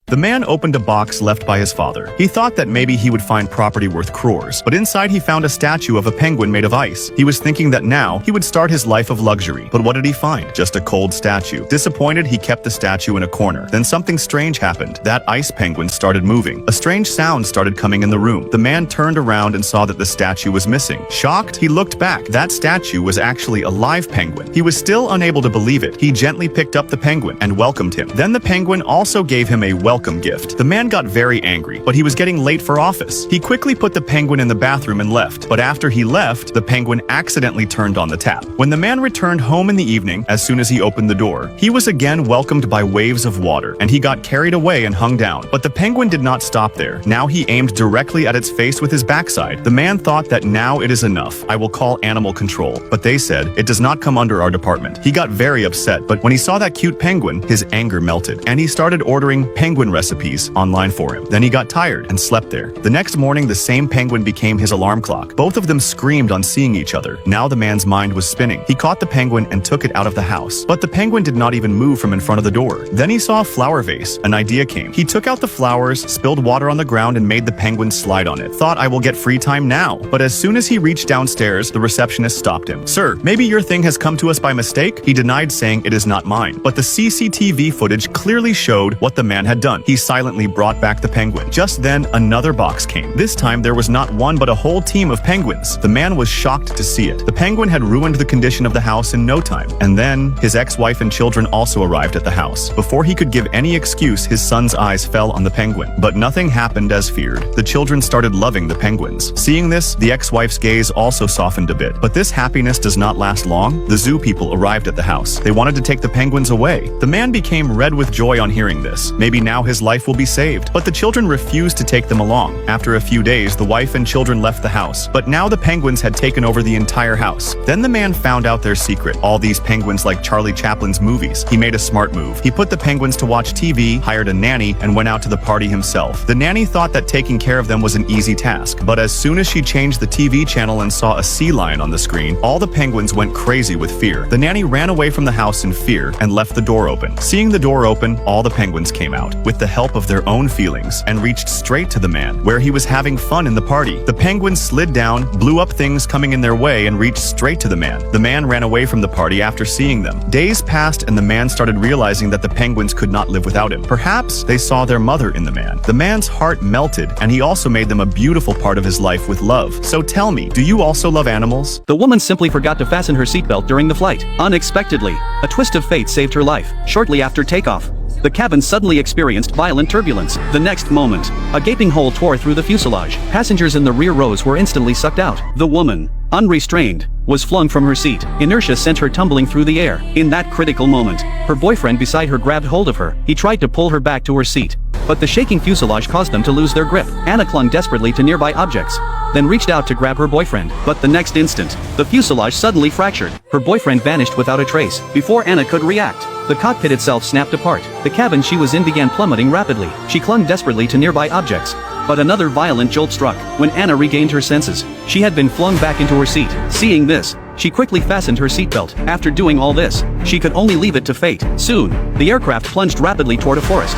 The man opened a box left by his father. He thought that maybe he would find property worth crores, but inside he found a statue of a penguin made of ice. He was thinking that now he would start his life of luxury. But what did he find? Just a cold statue. Disappointed, he kept the statue in a corner. Then something strange happened. That ice penguin started moving. A strange sound started coming in the room. The man turned around and saw that the statue was missing. Shocked, he looked back. That statue was actually a live penguin. He was still unable to believe it. He gently picked up the penguin and welcomed him. Then the penguin also gave him a welcome gift. The man got very angry, but he was getting late for office. He quickly put the penguin in the bathroom and left. But after he left, the penguin accidentally turned on the tap. When the man returned home in the evening, as soon as he opened the door, he was again welcomed by waves of water, and he got carried away and hung down. But the penguin did not stop there. Now he aimed directly at its face with his backside. The man thought that now it is enough. I will call animal control. But they said, it does not come under our department. He got very upset, but when he saw that cute penguin, his anger melted, and he started ordering penguin recipes online for him. Then he got tired and slept there. The next morning, the same penguin became his alarm clock. Both of them screamed on seeing each other. Now the man's mind was spinning. He caught the penguin and took it out of the house. But the penguin did not even move from in front of the door. Then he saw a flower vase. An idea came. He took out the flowers, spilled water on the ground, and made the penguin slide on it. Thought, I will get free time now. But as soon as he reached downstairs, the receptionist stopped him. Sir, maybe your thing has come to us by mistake? He denied, saying it is not mine. But the CCTV footage clearly showed what the man had done. He silently brought back the penguin. Just then, another box came. This time, there was not one but a whole team of penguins. The man was shocked to see it. The penguin had ruined the condition of the house in no time. And then, his ex-wife and children also arrived at the house. Before he could give any excuse, his son's eyes fell on the penguin. But nothing happened as feared. The children started loving the penguins. Seeing this, the ex-wife's gaze also softened a bit. But this happiness does not last long. The zoo people arrived at the house. They wanted to take the penguins away. The man became red with joy on hearing this. Maybe now his life will be saved. But the children refused to take them along. After a few days, the wife and children left the house. But now the penguins had taken over the entire house. Then the man found out their secret. All these penguins like Charlie Chaplin's movies. He made a smart move. He put the penguins to watch TV, hired a nanny, and went out to the party himself. The nanny thought that taking care of them was an easy task. But as soon as she changed the TV channel and saw a sea lion on the screen, all the penguins went crazy with fear. The nanny ran away from the house in fear and left the door open. Seeing the door open, all the penguins came out, with the help of their own feelings, and reached straight to the man, where he was having fun in the party. The penguins slid down, blew up things coming in their way, and reached straight to the man. The man ran away from the party after seeing them. Days passed, and the man started realizing that the penguins could not live without him. Perhaps they saw their mother in the man. The man's heart melted, and he also made them a beautiful part of his life with love. So tell me, do you also love animals? The woman simply forgot to fasten her seatbelt during the flight. Unexpectedly, a twist of fate saved her life. Shortly after takeoff, the cabin suddenly experienced violent turbulence. The next moment, a gaping hole tore through the fuselage. Passengers in the rear rows were instantly sucked out. The woman, unrestrained, was flung from her seat. Inertia sent her tumbling through the air. In that critical moment, her boyfriend beside her grabbed hold of her. He tried to pull her back to her seat, but the shaking fuselage caused them to lose their grip. Anna clung desperately to nearby objects, then reached out to grab her boyfriend. But the next instant, the fuselage suddenly fractured. Her boyfriend vanished without a trace. Before Anna could react, the cockpit itself snapped apart. The cabin she was in began plummeting rapidly. She clung desperately to nearby objects, but another violent jolt struck. When Anna regained her senses, she had been flung back into her seat. Seeing this, she quickly fastened her seatbelt. After doing all this, she could only leave it to fate. Soon, the aircraft plunged rapidly toward a forest.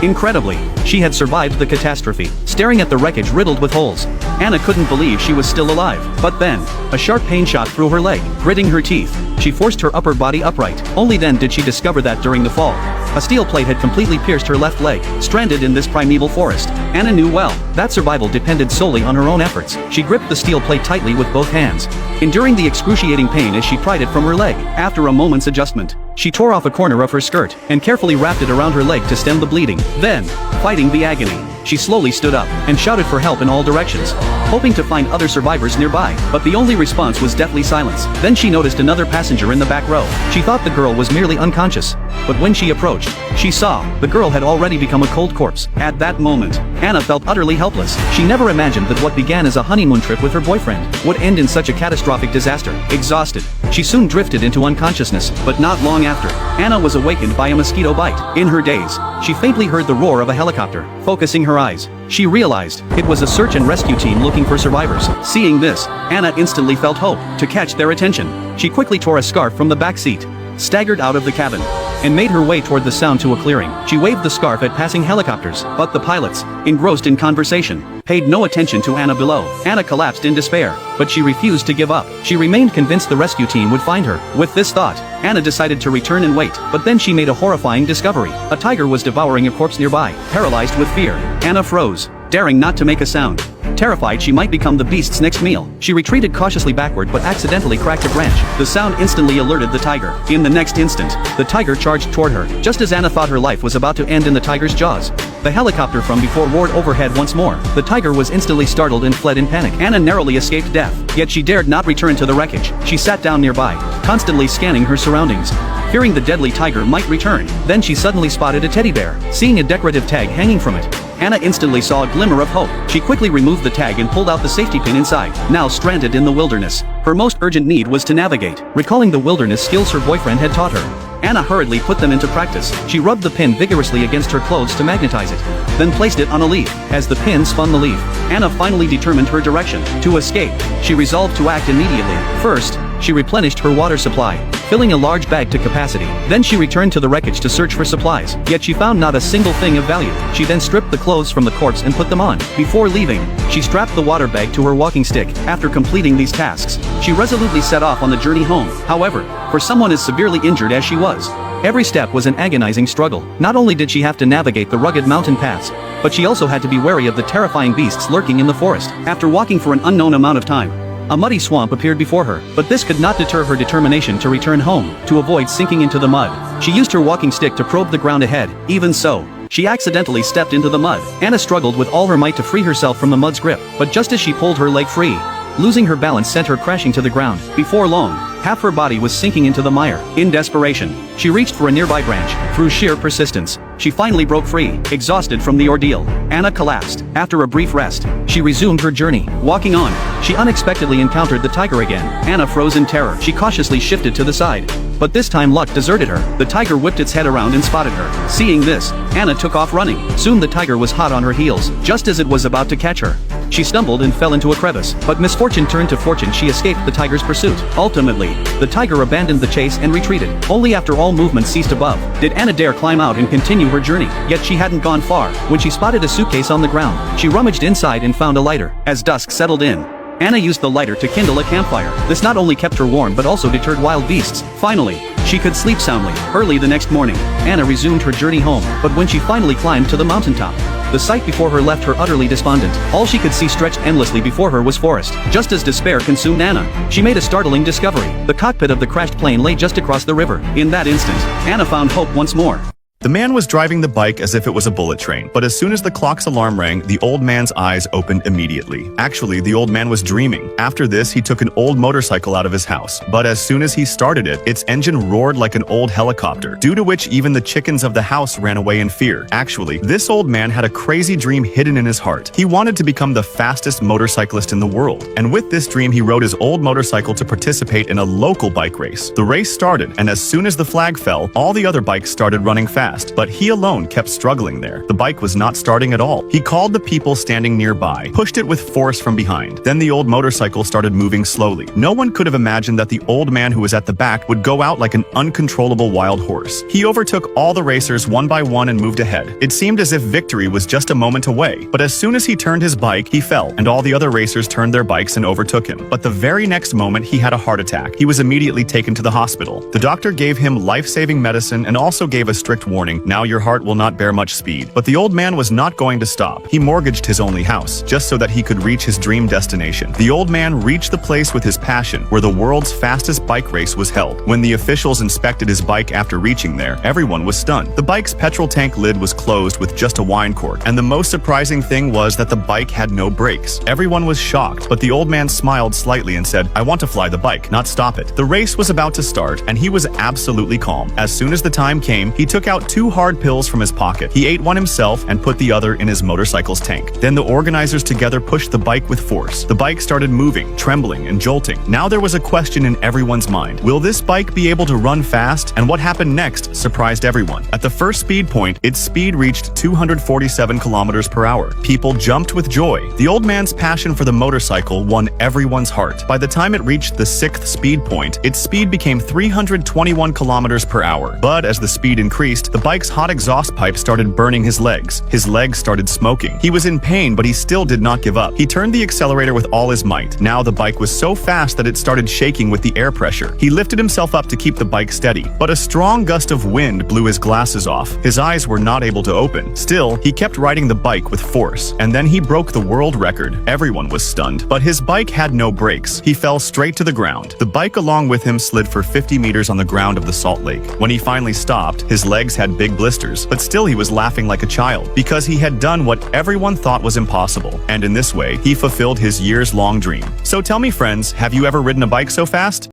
Incredibly, she had survived the catastrophe. Staring at the wreckage riddled with holes, Anna couldn't believe she was still alive. But then, a sharp pain shot through her leg. Gritting her teeth, she forced her upper body upright. Only then did she discover that during the fall, a steel plate had completely pierced her left leg. Stranded in this primeval forest, Anna knew well that survival depended solely on her own efforts. She gripped the steel plate tightly with both hands, enduring the excruciating pain as she pried it from her leg. After a moment's adjustment, she tore off a corner of her skirt and carefully wrapped it around her leg to stem the bleeding. Then, fighting the agony, she slowly stood up and shouted for help in all directions, hoping to find other survivors nearby. But the only response was deathly silence. Then she noticed another passenger in the back row. She thought the girl was merely unconscious, but when she approached, she saw the girl had already become a cold corpse. At that moment, Anna felt utterly helpless. She never imagined that what began as a honeymoon trip with her boyfriend would end in such a catastrophic disaster. Exhausted, she soon drifted into unconsciousness, but not long after, Anna was awakened by a mosquito bite. In her daze, she faintly heard the roar of a helicopter. Focusing her eyes, she realized it was a search and rescue team looking for survivors. Seeing this, Anna instantly felt hope. To catch their attention, she quickly tore a scarf from the back seat, staggered out of the cabin, and made her way toward the sound to a clearing. She waved the scarf at passing helicopters, but the pilots, engrossed in conversation, paid no attention to Anna below. Anna collapsed in despair, but she refused to give up. She remained convinced the rescue team would find her. With this thought, Anna decided to return and wait, but then she made a horrifying discovery. A tiger was devouring a corpse nearby. Paralyzed with fear, Anna froze, daring not to make a sound. Terrified she might become the beast's next meal, she retreated cautiously backward but accidentally cracked a branch. The sound instantly alerted the tiger. In the next instant, the tiger charged toward her, just as Anna thought her life was about to end in the tiger's jaws. The helicopter from before roared overhead once more. The tiger was instantly startled and fled in panic. Anna narrowly escaped death, yet she dared not return to the wreckage. She sat down nearby, constantly scanning her surroundings, fearing the deadly tiger might return. Then she suddenly spotted a teddy bear. Seeing a decorative tag hanging from it, Anna instantly saw a glimmer of hope. She quickly removed the tag and pulled out the safety pin inside. Now stranded in the wilderness, her most urgent need was to navigate. Recalling the wilderness skills her boyfriend had taught her, Anna hurriedly put them into practice. She rubbed the pin vigorously against her clothes to magnetize it, then placed it on a leaf. As the pin spun the leaf, Anna finally determined her direction. To escape, she resolved to act immediately. First, she replenished her water supply, filling a large bag to capacity. Then she returned to the wreckage to search for supplies, yet she found not a single thing of value. She then stripped the clothes from the corpse and put them on. Before leaving, she strapped the water bag to her walking stick. After completing these tasks, she resolutely set off on the journey home. However, for someone as severely injured as she was, every step was an agonizing struggle. Not only did she have to navigate the rugged mountain paths, but she also had to be wary of the terrifying beasts lurking in the forest. After walking for an unknown amount of time, a muddy swamp appeared before her, but this could not deter her determination to return home. To avoid sinking into the mud, she used her walking stick to probe the ground ahead. Even so, she accidentally stepped into the mud. Anna struggled with all her might to free herself from the mud's grip, but just as she pulled her leg free, losing her balance sent her crashing to the ground. Before long, half her body was sinking into the mire. In desperation, she reached for a nearby branch. Through sheer persistence, she finally broke free. Exhausted from the ordeal, Anna collapsed. After a brief rest, she resumed her journey. Walking on, she unexpectedly encountered the tiger again. Anna froze in terror. She cautiously shifted to the side, but this time luck deserted her. The tiger whipped its head around and spotted her. Seeing this, Anna took off running. Soon the tiger was hot on her heels. Just as it was about to catch her, she stumbled and fell into a crevice, but misfortune turned to fortune. She escaped the tiger's pursuit. Ultimately, the tiger abandoned the chase and retreated. Only after all movement ceased above, did Anna dare climb out and continue her journey. Yet she hadn't gone far when she spotted a suitcase on the ground. She rummaged inside and found a lighter. As dusk settled in, Anna used the lighter to kindle a campfire. This not only kept her warm but also deterred wild beasts. Finally, she could sleep soundly. Early the next morning, Anna resumed her journey home, but when she finally climbed to the mountaintop, the sight before her left her utterly despondent. All she could see stretched endlessly before her was forest. Just as despair consumed Anna, she made a startling discovery. The cockpit of the crashed plane lay just across the river. In that instant, Anna found hope once more. The man was driving the bike as if it was a bullet train, but as soon as the clock's alarm rang, the old man's eyes opened immediately. Actually, the old man was dreaming. After this, he took an old motorcycle out of his house, but as soon as he started it, its engine roared like an old helicopter, due to which even the chickens of the house ran away in fear. Actually, this old man had a crazy dream hidden in his heart. He wanted to become the fastest motorcyclist in the world, and with this dream, he rode his old motorcycle to participate in a local bike race. The race started, and as soon as the flag fell, all the other bikes started running fast. But he alone kept struggling there. The bike was not starting at all. He called the people standing nearby, pushed it with force from behind. Then the old motorcycle started moving slowly. No one could have imagined that the old man who was at the back would go out like an uncontrollable wild horse. He overtook all the racers one by one and moved ahead. It seemed as if victory was just a moment away. But as soon as he turned his bike, he fell, and all the other racers turned their bikes and overtook him. But the very next moment, he had a heart attack. He was immediately taken to the hospital. The doctor gave him life-saving medicine and also gave a strict warning. Now your heart will not bear much speed. But the old man was not going to stop. He mortgaged his only house, just so that he could reach his dream destination. The old man reached the place with his passion, where the world's fastest bike race was held. When the officials inspected his bike after reaching there, everyone was stunned. The bike's petrol tank lid was closed with just a wine cork, and the most surprising thing was that the bike had no brakes. Everyone was shocked, but the old man smiled slightly and said, "I want to fly the bike, not stop it." The race was about to start, and he was absolutely calm. As soon as the time came, he took out took 2 hard pills from his pocket. He ate one himself and put the other in his motorcycle's tank. Then the organizers together pushed the bike with force. The bike started moving, trembling, and jolting. Now there was a question in everyone's mind. Will this bike be able to run fast? And what happened next surprised everyone. At the first speed point, its speed reached 247 kilometers per hour. People jumped with joy. The old man's passion for the motorcycle won everyone's heart. By the time it reached the 6th speed point, its speed became 321 kilometers per hour. But as the speed increased, the bike's hot exhaust pipe started burning his legs. His legs started smoking. He was in pain, but he still did not give up. He turned the accelerator with all his might. Now the bike was so fast that it started shaking with the air pressure. He lifted himself up to keep the bike steady, but a strong gust of wind blew his glasses off. His eyes were not able to open. Still, he kept riding the bike with force, and then he broke the world record. Everyone was stunned, but his bike had no brakes. He fell straight to the ground. The bike along with him slid for 50 meters on the ground of the salt lake. When he finally stopped, his legs had big blisters, but still he was laughing like a child, because he had done what everyone thought was impossible, and in this way, he fulfilled his years-long dream. So tell me, friends, have you ever ridden a bike so fast?